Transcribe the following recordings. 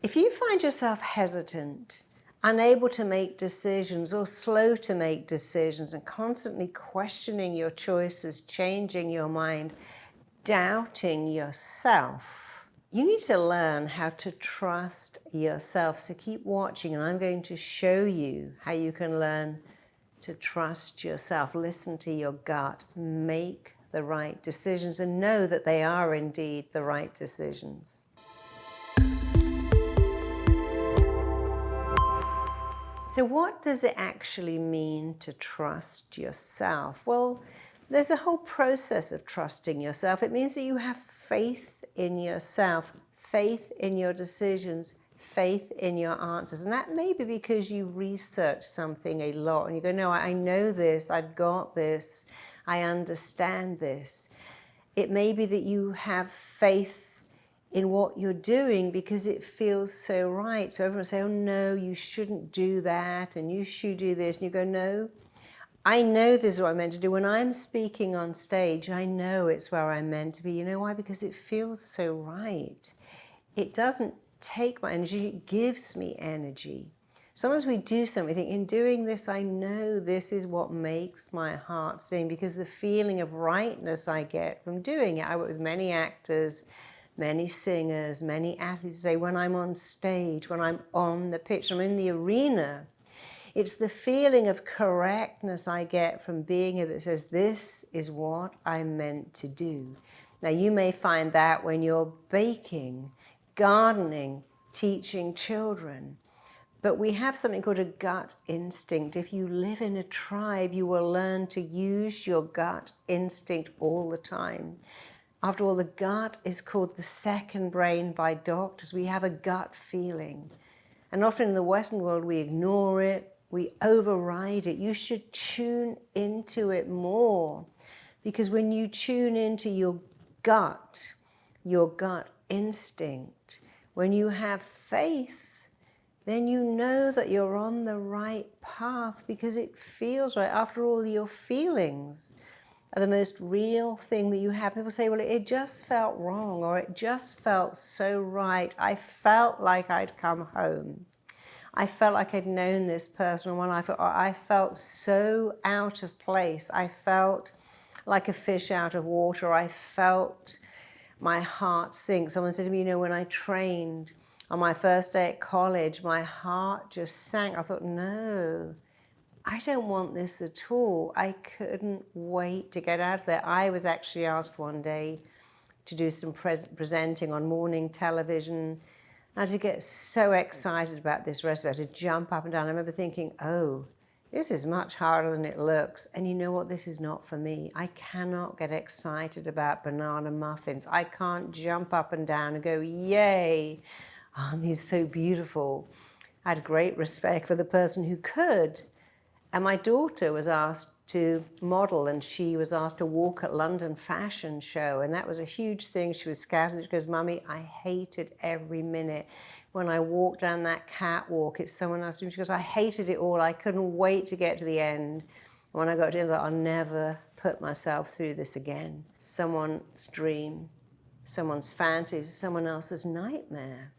If you find yourself hesitant, unable to make decisions or slow to make decisions and constantly questioning your choices, changing your mind, doubting yourself, you need to learn how to trust yourself. So keep watching and I'm going to show you how you can learn to trust yourself. Listen to your gut, make the right decisions and know that they are indeed the right decisions. So what does it actually mean to trust yourself? Well, there's a whole process of trusting yourself. It means that you have faith in yourself, faith in your decisions, faith in your answers. And that may be because you research something a lot and you go, no, I know this, I've got this, I understand this. It may be that you have faith in what you're doing because it feels so right. So everyone will say, oh no, you shouldn't do that and you should do this. And you go, no, I know this is what I'm meant to do. When I'm speaking on stage, I know it's where I'm meant to be. You know why? Because it feels so right. It doesn't take my energy, it gives me energy. Sometimes we do something, we think, in doing this, I know this is what makes my heart sing because the feeling of rightness I get from doing it. I work with many actors, many singers, many athletes say, when I'm on stage, when I'm on the pitch, I'm in the arena, it's the feeling of correctness I get from being here that says, this is what I'm meant to do. Now, you may find that when you're baking, gardening, teaching children. But we have something called a gut instinct. If you live in a tribe, you will learn to use your gut instinct all the time. After all, the gut is called the second brain by doctors. We have a gut feeling. And often in the Western world, we ignore it, we override it. You should tune into it more. Because when you tune into your gut instinct, when you have faith, then you know that you're on the right path because it feels right. After all, your feelings are the most real thing that you have. People say, well, it just felt wrong, or it just felt so right. I felt like I'd come home. I felt like I'd known this person all my life, or I felt so out of place. I felt like a fish out of water. I felt my heart sink. Someone said to me, you know, when I trained on my first day at college, my heart just sank. I thought, no, I don't want this at all. I couldn't wait to get out of there. I was actually asked one day to do some presenting on morning television. I had to get so excited about this recipe. I had to jump up and down. I remember thinking, oh, this is much harder than it looks. And you know what? This is not for me. I cannot get excited about banana muffins. I can't jump up and down and go, yay, aren't these so beautiful? I had great respect for the person who could. And my daughter was asked to model, and she was asked to walk at London Fashion Show, and that was a huge thing. She was scattered. She goes, Mummy, I hated every minute. When I walked down that catwalk, it's someone else. She goes, I hated it all. I couldn't wait to get to the end. And when I got to the end, I thought, I'll never put myself through this again. Someone's dream, someone's fantasy, someone else's nightmare.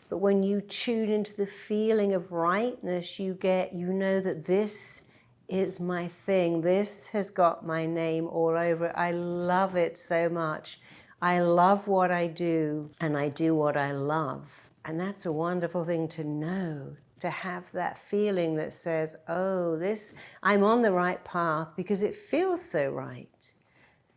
But when you tune into the feeling of rightness you get, you know that this is my thing. This has got my name all over it. I love it so much. I love what I do, and I do what I love. And that's a wonderful thing to know, to have that feeling that says, oh, I'm on the right path because it feels so right.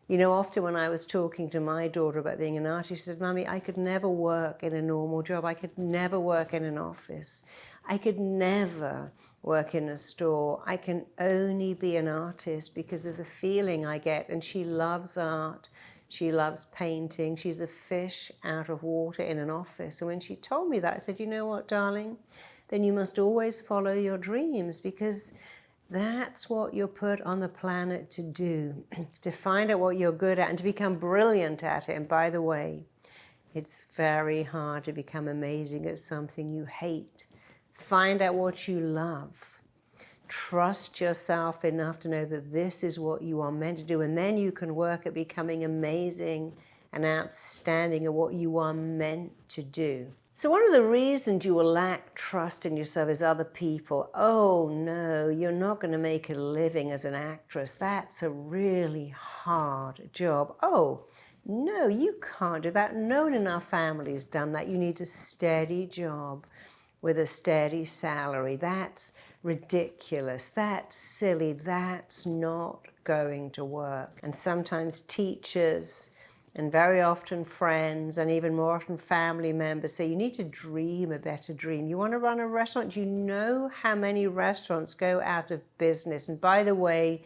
You know, often when I was talking to my daughter about being an artist, she said, Mummy, I could never work in a normal job. I could never work in an office. I could never work in a store. I can only be an artist because of the feeling I get. And she loves art. She loves painting. She's a fish out of water in an office. And when she told me that, I said, you know what, darling? Then you must always follow your dreams because that's what you're put on the planet to do, to find out what you're good at and to become brilliant at it. And by the way, it's very hard to become amazing at something you hate. Find out what you love. Trust yourself enough to know that this is what you are meant to do, and then you can work at becoming amazing and outstanding at what you are meant to do. So one of the reasons you will lack trust in yourself is other people. Oh no, you're not going to make a living as an actress. That's a really hard job. Oh no, you can't do that. No one in our family has done that. You need a steady job with a steady salary. That's ridiculous. That's silly. That's not going to work. And sometimes teachers, and very often friends, and even more often family members say, you need to dream a better dream. You want to run a restaurant? Do you know how many restaurants go out of business? And by the way,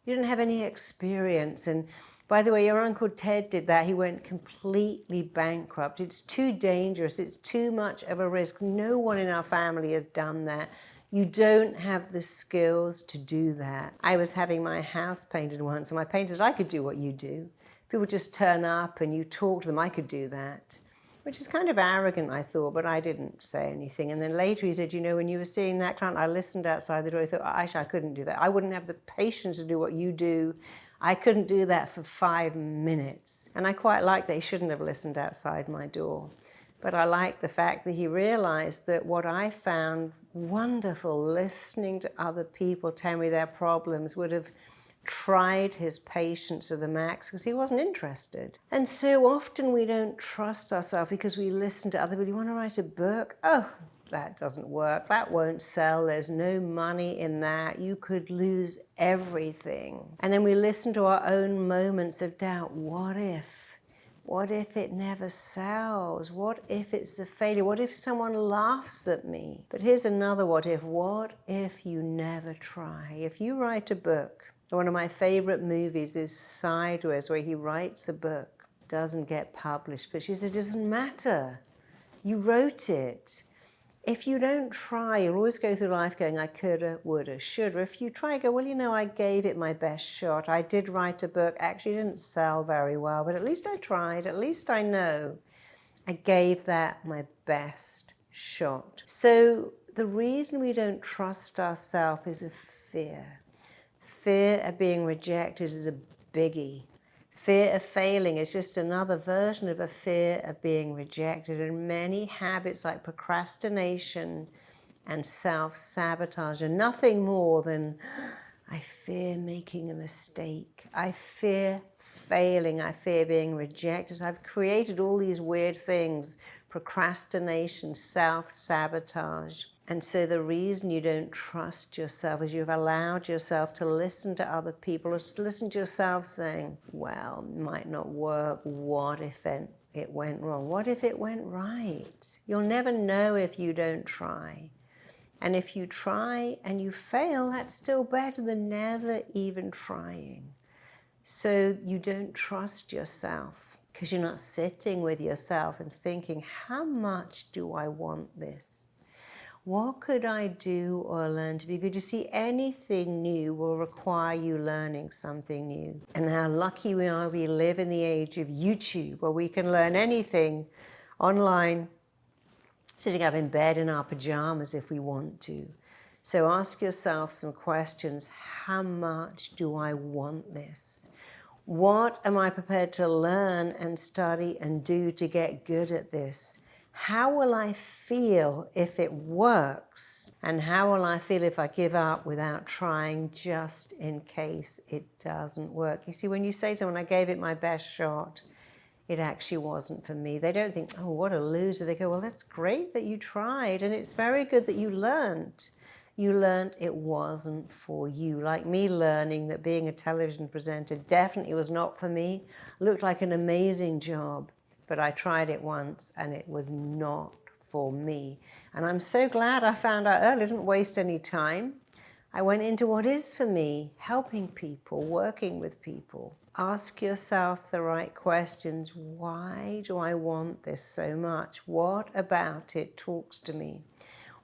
you don't have any experience. And by the way, your Uncle Ted did that. He went completely bankrupt. It's too dangerous. It's too much of a risk. No one in our family has done that. You don't have the skills to do that. I was having my house painted once, and my painter said, I could do what you do. People just turn up and you talk to them. I could do that, which is kind of arrogant, I thought, but I didn't say anything. And then later he said, you know, when you were seeing that client, I listened outside the door. I thought, Aisha, I couldn't do that. I wouldn't have the patience to do what you do. I couldn't do that for 5 minutes. And I quite like that he shouldn't have listened outside my door. But I like the fact that he realized that what I found wonderful, listening to other people tell me their problems, would have tried his patience to the max because he wasn't interested. And so often we don't trust ourselves because we listen to other people. You want to write a book? Oh, that doesn't work. That won't sell. There's no money in that. You could lose everything. And then we listen to our own moments of doubt. What if? What if it never sells? What if it's a failure? What if someone laughs at me? But here's another what if. What if you never try? If you write a book, one of my favorite movies is Sideways, where he writes a book, doesn't get published, but she said, it doesn't matter. You wrote it. If you don't try, you'll always go through life going, I coulda, woulda, shoulda. If you try, go, well, you know, I gave it my best shot. I did write a book. Actually, it didn't sell very well, but at least I tried. At least I know I gave that my best shot. So the reason we don't trust ourselves is a fear. Fear of being rejected is a biggie. Fear of failing is just another version of a fear of being rejected. And many habits like procrastination and self-sabotage are nothing more than, I fear making a mistake. I fear failing. I fear being rejected. I've created all these weird things: procrastination, self-sabotage. And so the reason you don't trust yourself is you've allowed yourself to listen to other people, or to listen to yourself saying, well, it might not work. What if it went wrong? What if it went right? You'll never know if you don't try. And if you try and you fail, that's still better than never even trying. So you don't trust yourself because you're not sitting with yourself and thinking, how much do I want this? What could I do or learn to be good? You see, anything new will require you learning something new. And how lucky we are we live in the age of YouTube, where we can learn anything online, sitting up in bed in our pajamas if we want to. So ask yourself some questions. How much do I want this? What am I prepared to learn and study and do to get good at this? How will I feel if it works? And how will I feel if I give up without trying, just in case it doesn't work? You see, when you say to someone, I gave it my best shot, it actually wasn't for me. They don't think, oh, what a loser. They go, well, that's great that you tried, and it's very good that you learned. You learned it wasn't for you. Like me learning that being a television presenter definitely was not for me. Looked like an amazing job. But I tried it once and it was not for me. And I'm so glad I found out early. I didn't waste any time. I went into what is for me: helping people, working with people. Ask yourself the right questions. Why do I want this so much? What about it talks to me?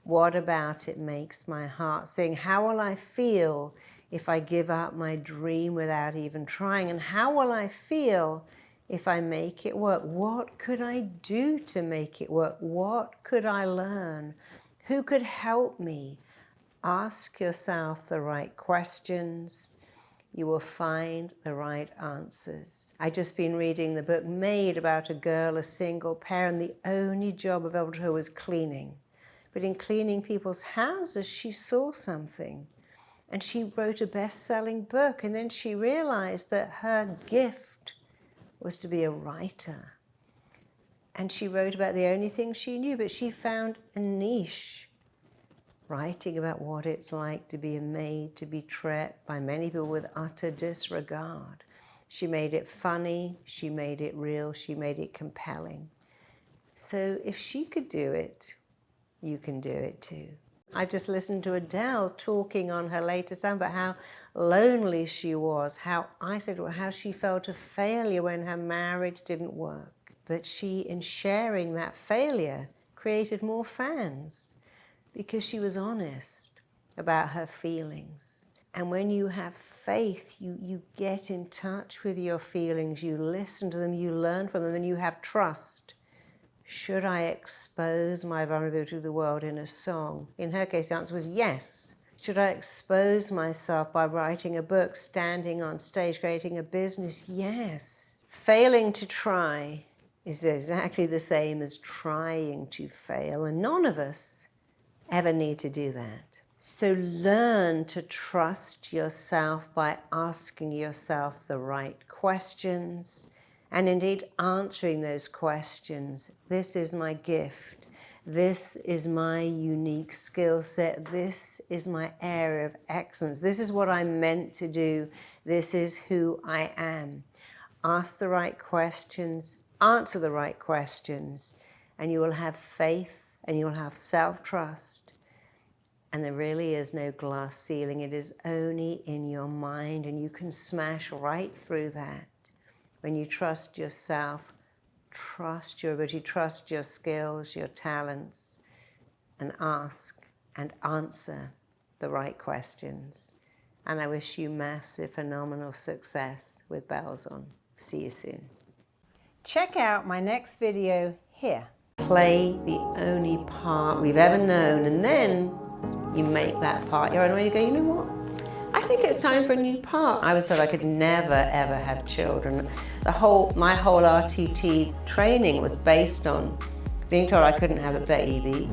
What about it makes my heart sing? How will I feel if I give up my dream without even trying? And how will I feel if I make it work? What could I do to make it work? What could I learn? Who could help me? Ask yourself the right questions. you will find the right answers. I've just been reading the book Made about a girl, a single parent. The only job available to her was cleaning. But in cleaning people's houses, she saw something. And she wrote a best-selling book. And then she realized that her gift was to be a writer. And she wrote about the only thing she knew, but she found a niche, writing about what it's like to be a maid, to be treated by many people with utter disregard. She made it funny, she made it real, she made it compelling. So if she could do it, you can do it too. I just listened to Adele talking on her latest album about how lonely she was, how isolated, how she felt a failure when her marriage didn't work. But she, in sharing that failure, created more fans because she was honest about her feelings. And when you have faith, you get in touch with your feelings, you listen to them, you learn from them, and you have trust. Should I expose my vulnerability to the world in a song? In her case, the answer was yes. Should I expose myself by writing a book, standing on stage, creating a business? Yes. Failing to try is exactly the same as trying to fail, and none of us ever need to do that. So learn to trust yourself by asking yourself the right questions, and indeed answering those questions. This is my gift. This is my unique skill set. This is my area of excellence. This is what I'm meant to do. This is who I am. Ask the right questions, answer the right questions, and you will have faith and you will have self-trust. And there really is no glass ceiling. It is only in your mind, and you can smash right through that. When you trust yourself, trust your ability, trust your skills, your talents, and ask and answer the right questions. And I wish you massive, phenomenal success with bells on. See you soon. Check out my next video here. Play the only part we've ever known, and then you make that part your own way. You go, you know what? I think it's time for a new part. I was told I could never, ever have children. My whole RTT training was based on being told I couldn't have a baby.